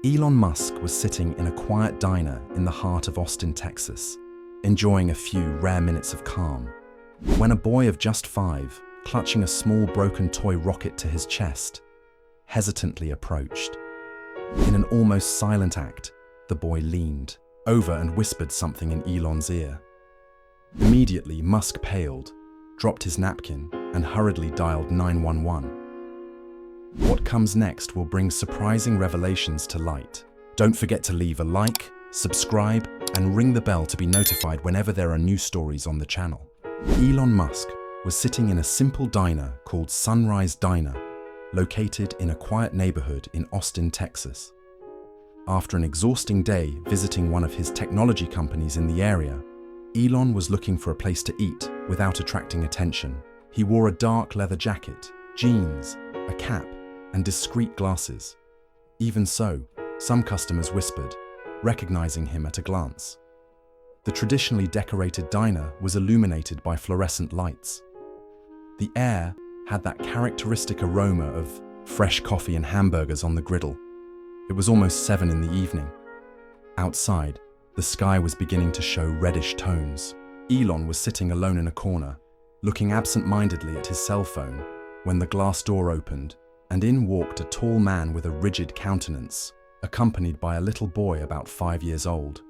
Elon Musk was sitting in a quiet diner in the heart of Austin, Texas, enjoying a few rare minutes of calm, when a boy of just 5, clutching a small broken toy rocket to his chest, hesitantly approached. In an almost silent act, the boy leaned over and whispered something in Elon's ear. Immediately, Musk paled, dropped his napkin, and hurriedly dialed 911. What comes next will bring surprising revelations to light. Don't forget to leave a like, subscribe, and ring the bell to be notified whenever there are new stories on the channel. Elon Musk was sitting in a simple diner called Sunrise Diner, located in a quiet neighborhood in Austin, Texas. After an exhausting day visiting one of his technology companies in the area, Elon was looking for a place to eat without attracting attention. He wore a dark leather jacket, jeans, a cap, and discreet glasses. Even so, some customers whispered, recognizing him at a glance. The traditionally decorated diner was illuminated by fluorescent lights. The air had that characteristic aroma of fresh coffee and hamburgers on the griddle. It was almost 7 in the evening. Outside, the sky was beginning to show reddish tones. Elon was sitting alone in a corner, looking absent-mindedly at his cell phone, when the glass door opened, and in walked a tall man with a rigid countenance, accompanied by a little boy about 5 years old.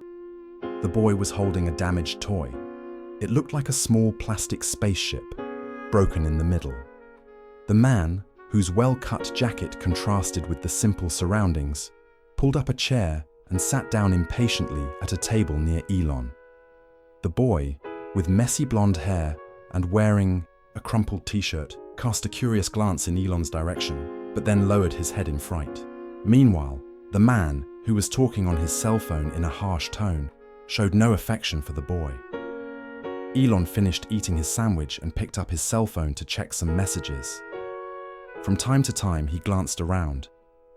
The boy was holding a damaged toy. It looked like a small plastic spaceship, broken in the middle. The man, whose well-cut jacket contrasted with the simple surroundings, pulled up a chair and sat down impatiently at a table near Elon. The boy, with messy blonde hair and wearing a crumpled t-shirt, cast a curious glance in Elon's direction, but then lowered his head in fright. Meanwhile, the man, who was talking on his cell phone in a harsh tone, showed no affection for the boy. Elon finished eating his sandwich and picked up his cell phone to check some messages. From time to time, he glanced around,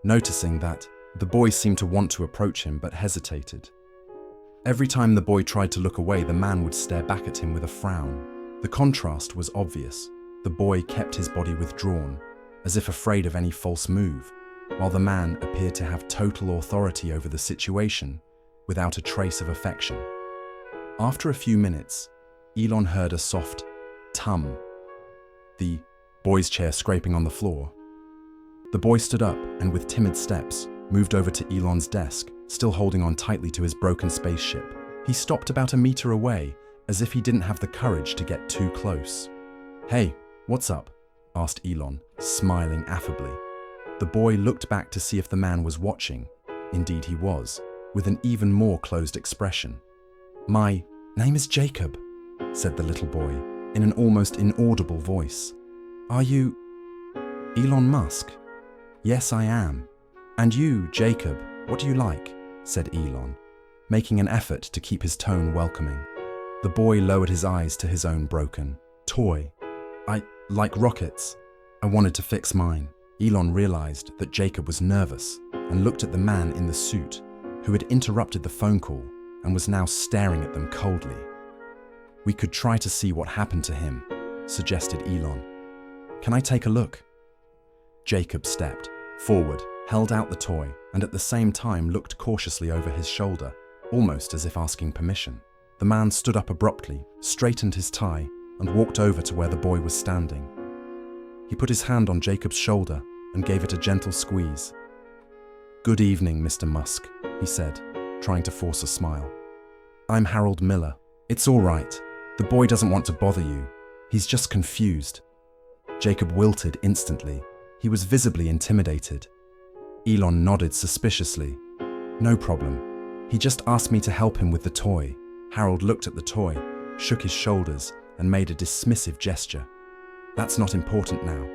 noticing that the boy seemed to want to approach him but hesitated. Every time the boy tried to look away, the man would stare back at him with a frown. The contrast was obvious. The boy kept his body withdrawn, as if afraid of any false move, while the man appeared to have total authority over the situation, without a trace of affection. After a few minutes, Elon heard a soft tum, the boy's chair scraping on the floor. The boy stood up and, with timid steps, moved over to Elon's desk, still holding on tightly to his broken spaceship. He stopped about a meter away, as if he didn't have the courage to get too close. "Hey, what's up?" asked Elon, smiling affably. The boy looked back to see if the man was watching. Indeed he was, with an even more closed expression. "My name is Jacob," said the little boy, in an almost inaudible voice. "Are you Elon Musk?" "Yes, I am." "And you, Jacob, what do you like?" said Elon, making an effort to keep his tone welcoming. The boy lowered his eyes to his own broken toy. "I like rockets. I wanted to fix mine." Elon realized that Jacob was nervous and looked at the man in the suit, who had interrupted the phone call and was now staring at them coldly. "We could try to see what happened to him," suggested Elon. "Can I take a look?" Jacob stepped forward, held out the toy, and at the same time looked cautiously over his shoulder, almost as if asking permission. The man stood up abruptly, straightened his tie, and walked over to where the boy was standing. He put his hand on Jacob's shoulder and gave it a gentle squeeze. "Good evening, Mr. Musk," he said, trying to force a smile. "I'm Harold Miller. It's all right. The boy doesn't want to bother you. He's just confused." Jacob wilted instantly. He was visibly intimidated. Elon nodded suspiciously. "No problem. He just asked me to help him with the toy." Harold looked at the toy, shook his shoulders, and made a dismissive gesture. "That's not important now.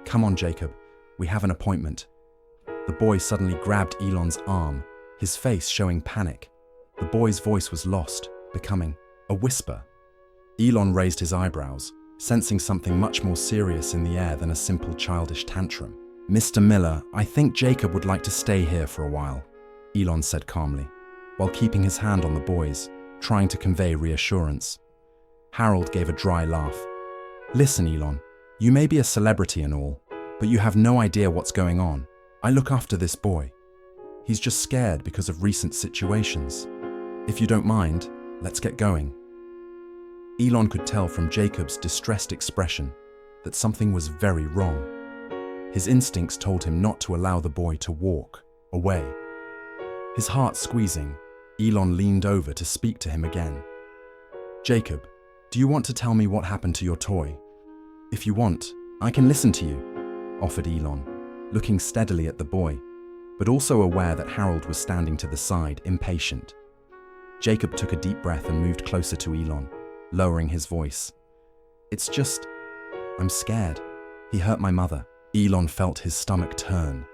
Come on, Jacob. We have an appointment." The boy suddenly grabbed Elon's arm, his face showing panic. The boy's voice was lost, becoming a whisper. Elon raised his eyebrows, sensing something much more serious in the air than a simple childish tantrum. "Mr. Miller, I think Jacob would like to stay here for a while," Elon said calmly, while keeping his hand on the boy's, trying to convey reassurance. Harold gave a dry laugh. "Listen, Elon, you may be a celebrity and all, but you have no idea what's going on. I look after this boy." He's just scared because of recent situations. If you don't mind, let's get going. Elon could tell from Jacob's distressed expression that something was very wrong. His instincts told him not to allow the boy to walk away. His heart squeezing, Elon leaned over to speak to him again. "Jacob, do you want to tell me what happened to your toy? If you want, I can listen to you," offered Elon, looking steadily at the boy, but also aware that Harold was standing to the side, impatient. Jacob took a deep breath and moved closer to Elon, lowering his voice. I'm scared. He hurt my mother." Elon felt his stomach turn.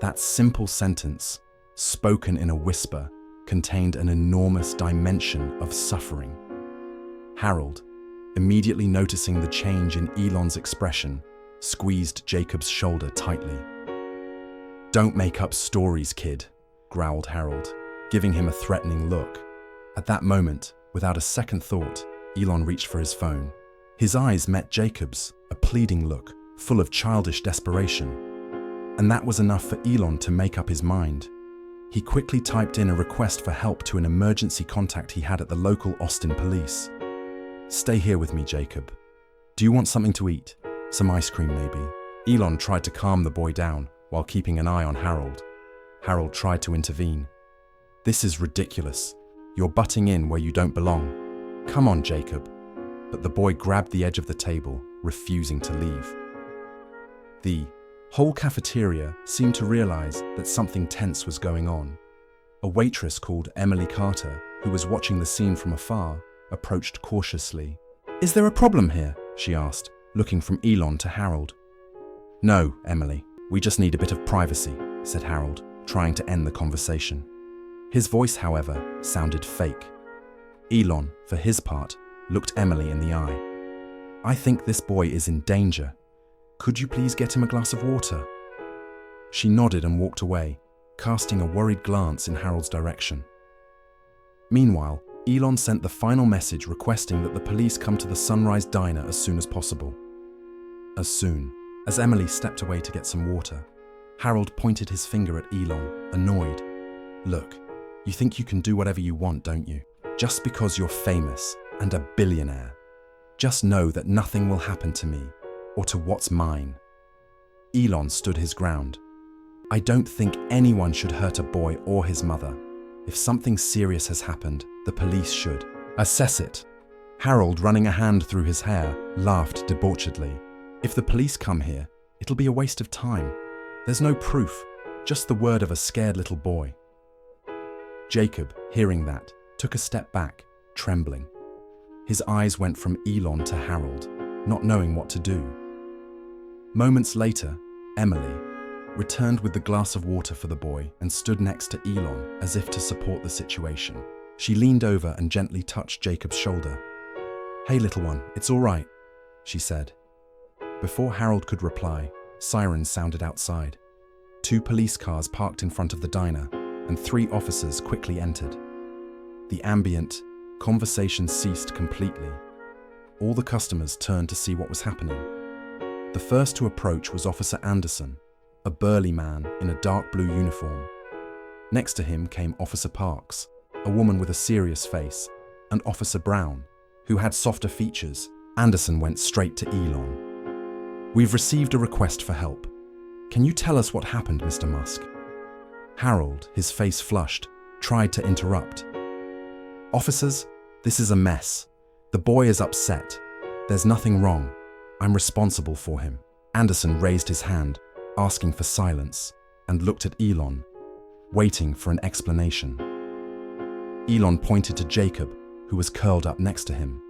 That simple sentence, spoken in a whisper, contained an enormous dimension of suffering. Harold, immediately noticing the change in Elon's expression, squeezed Jacob's shoulder tightly. "Don't make up stories, kid," growled Harold, giving him a threatening look. At that moment, without a second thought, Elon reached for his phone. His eyes met Jacob's, a pleading look, full of childish desperation. And that was enough for Elon to make up his mind. He quickly typed in a request for help to an emergency contact he had at the local Austin police. "Stay here with me, Jacob. Do you want something to eat? Some ice cream, maybe?" Elon tried to calm the boy down while keeping an eye on Harold. Harold tried to intervene. "This is ridiculous. You're butting in where you don't belong. Come on, Jacob." But the boy grabbed the edge of the table, refusing to leave. The whole cafeteria seemed to realize that something tense was going on. A waitress called Emily Carter, who was watching the scene from afar, approached cautiously. "Is there a problem here?" she asked, looking from Elon to Harold. "No, Emily, we just need a bit of privacy," said Harold, trying to end the conversation. His voice, however, sounded fake. Elon, for his part, looked Emily in the eye. "I think this boy is in danger. Could you please get him a glass of water?" She nodded and walked away, casting a worried glance in Harold's direction. Meanwhile, Elon sent the final message requesting that the police come to the Sunrise Diner as soon as possible. As soon as Emily stepped away to get some water, Harold pointed his finger at Elon, annoyed. "Look, you think you can do whatever you want, don't you? Just because you're famous and a billionaire. Just know that nothing will happen to me or to what's mine." Elon stood his ground. "I don't think anyone should hurt a boy or his mother. If something serious has happened, the police should assess it." Harold, running a hand through his hair, laughed debauchedly. "If the police come here, it'll be a waste of time. There's no proof, just the word of a scared little boy." Jacob, hearing that, took a step back, trembling. His eyes went from Elon to Harold, not knowing what to do. Moments later, Emily returned with the glass of water for the boy and stood next to Elon as if to support the situation. She leaned over and gently touched Jacob's shoulder. "Hey, little one, it's all right," she said. Before Harold could reply, sirens sounded outside. 2 police cars parked in front of the diner, and 3 officers quickly entered. The ambient conversation ceased completely. All the customers turned to see what was happening. The first to approach was Officer Anderson, a burly man in a dark blue uniform. Next to him came Officer Parks, a woman with a serious face, and Officer Brown, who had softer features. Anderson went straight to Elon. "We've received a request for help. Can you tell us what happened, Mr. Musk?" Harold, his face flushed, tried to interrupt. "Officers, this is a mess. The boy is upset. There's nothing wrong. I'm responsible for him." Anderson raised his hand, asking for silence, and looked at Elon, waiting for an explanation. Elon pointed to Jacob, who was curled up next to him.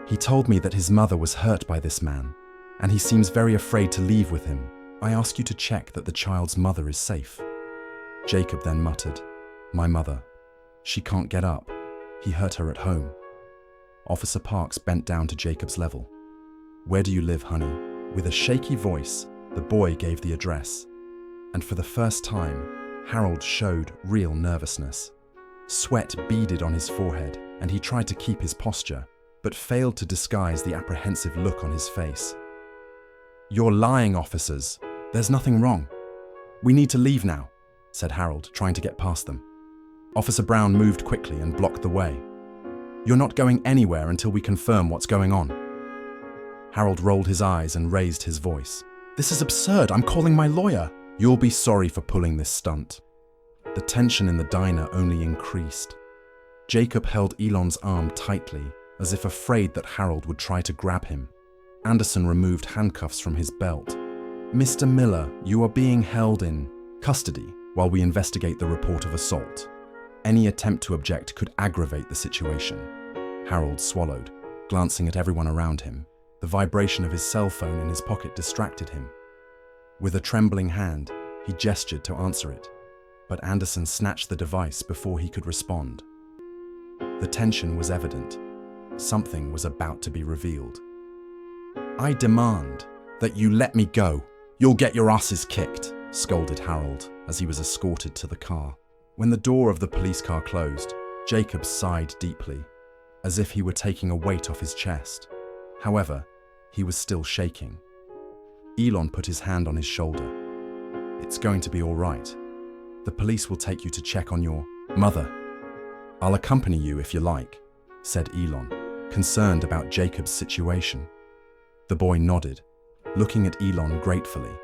"He told me that his mother was hurt by this man, and he seems very afraid to leave with him. I ask you to check that the child's mother is safe." Jacob then muttered, "My mother. She can't get up. He hurt her at home." Officer Parks bent down to Jacob's level. "Where do you live, honey?" With a shaky voice, the boy gave the address. And for the first time, Harold showed real nervousness. Sweat beaded on his forehead, and he tried to keep his posture, but failed to disguise the apprehensive look on his face. "You're lying, officers. There's nothing wrong. We need to leave now," said Harold, trying to get past them. Officer Brown moved quickly and blocked the way. "You're not going anywhere until we confirm what's going on." Harold rolled his eyes and raised his voice. "This is absurd. I'm calling my lawyer." "You'll be sorry for pulling this stunt." The tension in the diner only increased. Jacob held Elon's arm tightly, as if afraid that Harold would try to grab him. Anderson removed handcuffs from his belt. "Mr. Miller, you are being held in custody while we investigate the report of assault. Any attempt to object could aggravate the situation." Harold swallowed, glancing at everyone around him. The vibration of his cell phone in his pocket distracted him. With a trembling hand, he gestured to answer it, but Anderson snatched the device before he could respond. The tension was evident. Something was about to be revealed. "I demand that you let me go. You'll get your asses kicked," scolded Harold as he was escorted to the car. When the door of the police car closed, Jacob sighed deeply, as if he were taking a weight off his chest. However, he was still shaking. Elon put his hand on his shoulder. "It's going to be all right. The police will take you to check on your mother. I'll accompany you if you like," said Elon, concerned about Jacob's situation. The boy nodded, looking at Elon gratefully.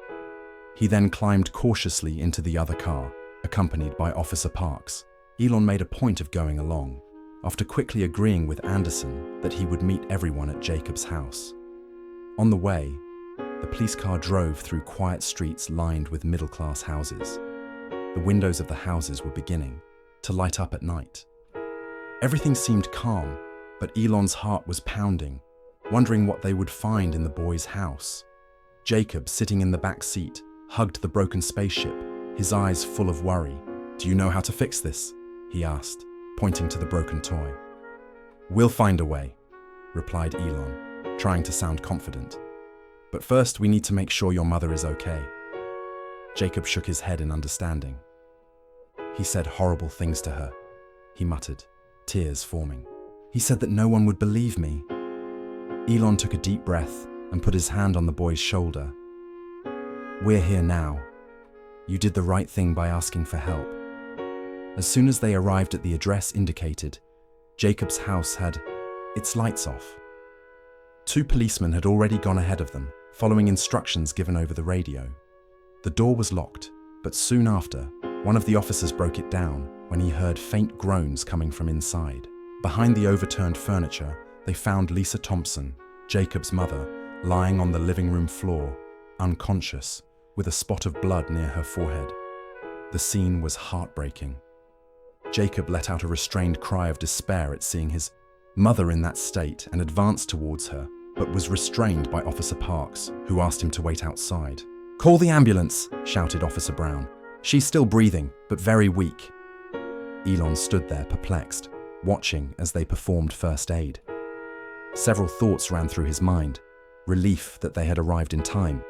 He then climbed cautiously into the other car, accompanied by Officer Parks. Elon made a point of going along, after quickly agreeing with Anderson that he would meet everyone at Jacob's house. On the way, the police car drove through quiet streets lined with middle-class houses. The windows of the houses were beginning to light up at night. Everything seemed calm, but Elon's heart was pounding, wondering what they would find in the boy's house. Jacob, sitting in the back seat, hugged the broken spaceship, his eyes full of worry. "Do you know how to fix this?" he asked, pointing to the broken toy. "We'll find a way," replied Elon, trying to sound confident. "But first, we need to make sure your mother is okay." Jacob shook his head in understanding. "He said horrible things to her," he muttered, tears forming. "He said that no one would believe me." Elon took a deep breath and put his hand on the boy's shoulder. "We're here now. You did the right thing by asking for help." As soon as they arrived at the address indicated, Jacob's house had its lights off. 2 policemen had already gone ahead of them, following instructions given over the radio. The door was locked, but soon after, one of the officers broke it down when he heard faint groans coming from inside. Behind the overturned furniture, they found Lisa Thompson, Jacob's mother, lying on the living room floor, unconscious, with a spot of blood near her forehead. The scene was heartbreaking. Jacob let out a restrained cry of despair at seeing his mother in that state and advanced towards her, but was restrained by Officer Parks, who asked him to wait outside. "Call the ambulance," shouted Officer Brown. "She's still breathing, but very weak." Elon stood there perplexed, watching as they performed first aid. Several thoughts ran through his mind: relief that they had arrived in time,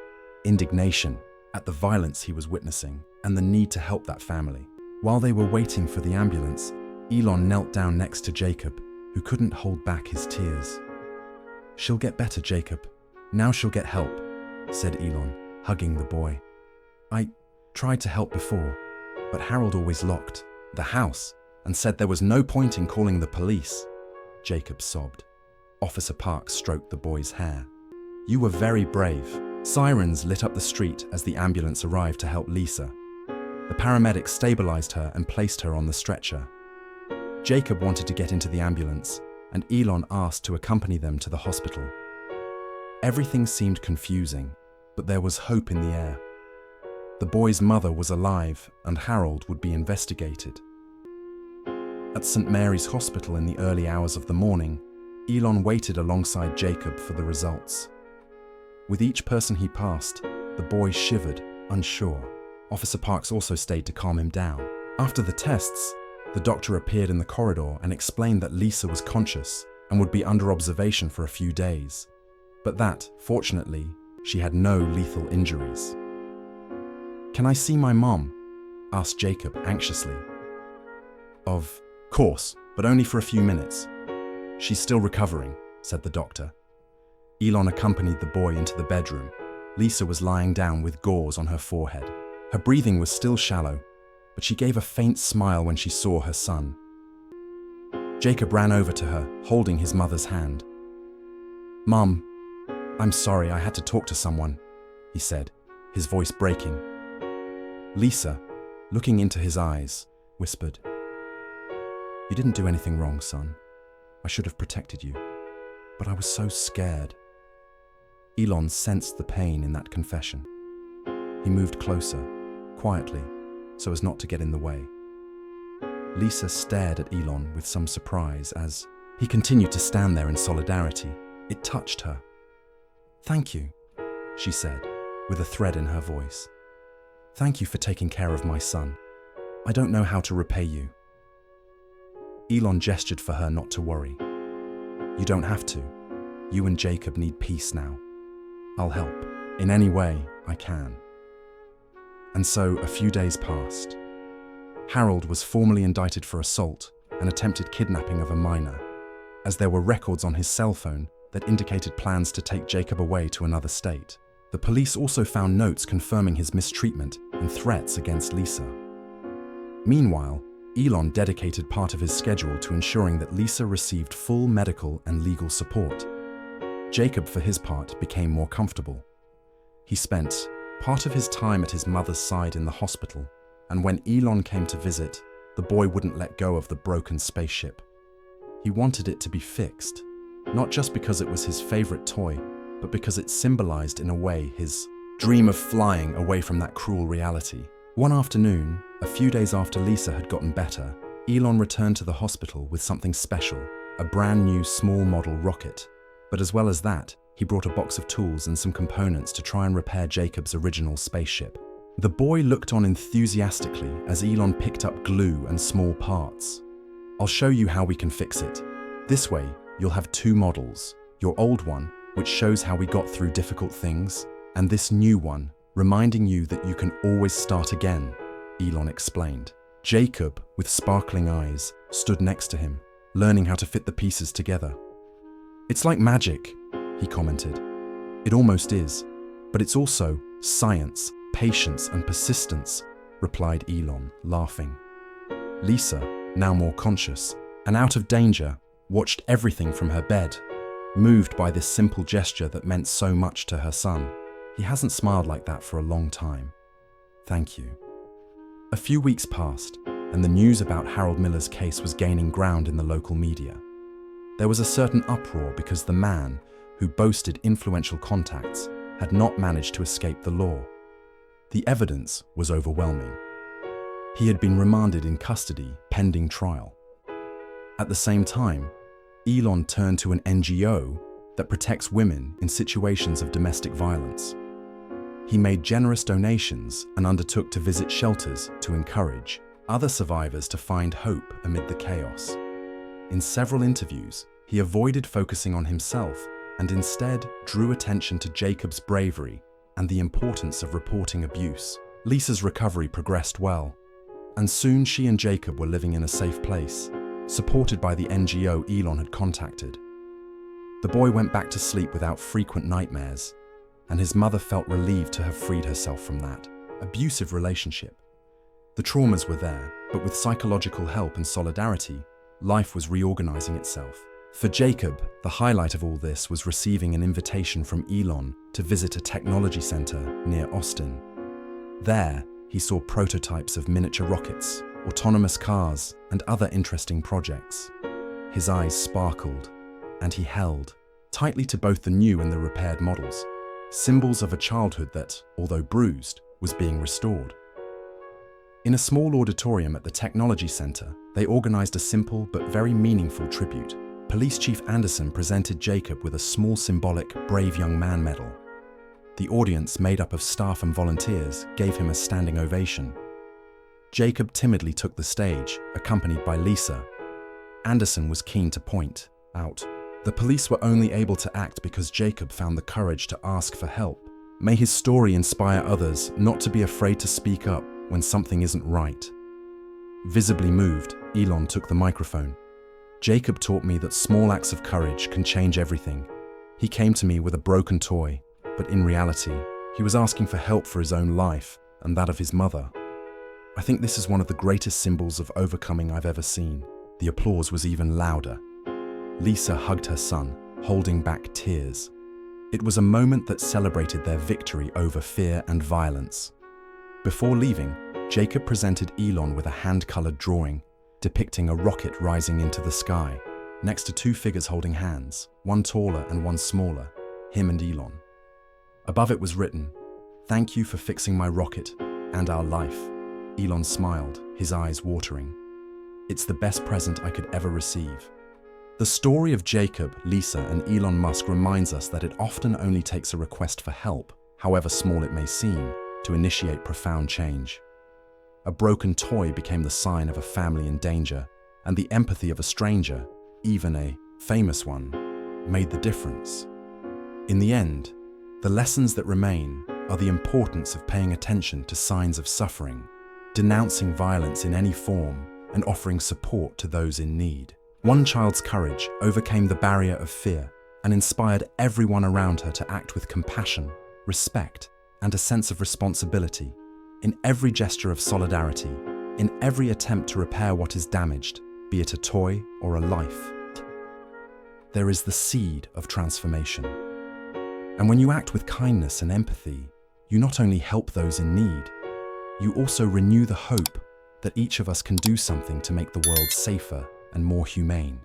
indignation at the violence he was witnessing, and the need to help that family. While they were waiting for the ambulance, Elon knelt down next to Jacob, who couldn't hold back his tears. "She'll get better, Jacob. Now she'll get help," said Elon, hugging the boy. "I tried to help before, but Harold always locked the house and said there was no point in calling the police." Jacob sobbed. Officer Parks stroked the boy's hair. "You were very brave." Sirens lit up the street as the ambulance arrived to help Lisa. The paramedics stabilized her and placed her on the stretcher. Jacob wanted to get into the ambulance, and Elon asked to accompany them to the hospital. Everything seemed confusing, but there was hope in the air. The boy's mother was alive, and Harold would be investigated. At St. Mary's Hospital in the early hours of the morning, Elon waited alongside Jacob for the results. With each person he passed, the boy shivered, unsure. Officer Parks also stayed to calm him down. After the tests, the doctor appeared in the corridor and explained that Lisa was conscious and would be under observation for a few days, but that, fortunately, she had no lethal injuries. "Can I see my mom?" asked Jacob anxiously. "Of course, but only for a few minutes. She's still recovering," said the doctor. Elon accompanied the boy into the bedroom. Lisa was lying down with gauze on her forehead. Her breathing was still shallow, but she gave a faint smile when she saw her son. Jacob ran over to her, holding his mother's hand. "Mum, I'm sorry, I had to talk to someone," he said, his voice breaking. Lisa, looking into his eyes, whispered, "You didn't do anything wrong, son. I should have protected you, but I was so scared." Elon sensed the pain in that confession. He moved closer, quietly, so as not to get in the way. Lisa stared at Elon with some surprise as he continued to stand there in solidarity. It touched her. "Thank you," she said, with a thread in her voice. "Thank you for taking care of my son. I don't know how to repay you." Elon gestured for her not to worry. "You don't have to. You and Jacob need peace now. I'll help, in any way I can." And so a few days passed. Harold was formally indicted for assault and attempted kidnapping of a minor, as there were records on his cell phone that indicated plans to take Jacob away to another state. The police also found notes confirming his mistreatment and threats against Lisa. Meanwhile, Elon dedicated part of his schedule to ensuring that Lisa received full medical and legal support. Jacob, for his part, became more comfortable. He spent part of his time at his mother's side in the hospital, and when Elon came to visit, the boy wouldn't let go of the broken spaceship. He wanted it to be fixed, not just because it was his favorite toy, but because it symbolized in a way his dream of flying away from that cruel reality. One afternoon, a few days after Lisa had gotten better, Elon returned to the hospital with something special, a brand new small model rocket. But as well as that, he brought a box of tools and some components to try and repair Jacob's original spaceship. The boy looked on enthusiastically as Elon picked up glue and small parts. "I'll show you how we can fix it. This way, you'll have two models, your old one, which shows how we got through difficult things, and this new one, reminding you that you can always start again," Elon explained. Jacob, with sparkling eyes, stood next to him, learning how to fit the pieces together. "It's like magic," he commented. "It almost is, but it's also science, patience, and persistence," replied Elon, laughing. Lisa, now more conscious and out of danger, watched everything from her bed, moved by this simple gesture that meant so much to her son. He hasn't smiled like that for a long time. "Thank you." A few weeks passed, and the news about Harold Miller's case was gaining ground in the local media. There was a certain uproar because the man, who boasted influential contacts, had not managed to escape the law. The evidence was overwhelming. He had been remanded in custody pending trial. At the same time, Elon turned to an NGO that protects women in situations of domestic violence. He made generous donations and undertook to visit shelters to encourage other survivors to find hope amid the chaos. In several interviews, he avoided focusing on himself and instead drew attention to Jacob's bravery and the importance of reporting abuse. Lisa's recovery progressed well, and soon she and Jacob were living in a safe place, supported by the NGO Elon had contacted. The boy went back to sleep without frequent nightmares, and his mother felt relieved to have freed herself from that abusive relationship. The traumas were there, but with psychological help and solidarity, life was reorganizing itself. For Jacob, the highlight of all this was receiving an invitation from Elon to visit a technology center near Austin. There, he saw prototypes of miniature rockets, autonomous cars, and other interesting projects. His eyes sparkled, and he held tightly to both the new and the repaired models, symbols of a childhood that, although bruised, was being restored. In a small auditorium at the Technology Center, they organized a simple but very meaningful tribute. Police Chief Anderson presented Jacob with a small symbolic Brave Young Man medal. The audience, made up of staff and volunteers, gave him a standing ovation. Jacob timidly took the stage, accompanied by Lisa. Anderson was keen to point out, "The police were only able to act because Jacob found the courage to ask for help. May his story inspire others not to be afraid to speak up when something isn't right." Visibly moved, Elon took the microphone. "Jacob taught me that small acts of courage can change everything. He came to me with a broken toy, but in reality, he was asking for help for his own life and that of his mother. I think this is one of the greatest symbols of overcoming I've ever seen. The applause was even louder. Lisa hugged her son, holding back tears. It was a moment that celebrated their victory over fear and violence. Before leaving, Jacob presented Elon with a hand-colored drawing depicting a rocket rising into the sky, next to two figures holding hands, one taller and one smaller, him and Elon. Above it was written, "Thank you for fixing my rocket and our life." Elon smiled, his eyes watering. "It's the best present I could ever receive." The story of Jacob, Lisa, and Elon Musk reminds us that it often only takes a request for help, however small it may seem, to initiate profound change. A broken toy became the sign of a family in danger, and the empathy of a stranger, even a famous one, made the difference. In the end, the lessons that remain are the importance of paying attention to signs of suffering, denouncing violence in any form, and offering support to those in need. One child's courage overcame the barrier of fear and inspired everyone around her to act with compassion, respect, and a sense of responsibility. In every gesture of solidarity, in every attempt to repair what is damaged, be it a toy or a life, there is the seed of transformation. And when you act with kindness and empathy, you not only help those in need, you also renew the hope that each of us can do something to make the world safer and more humane.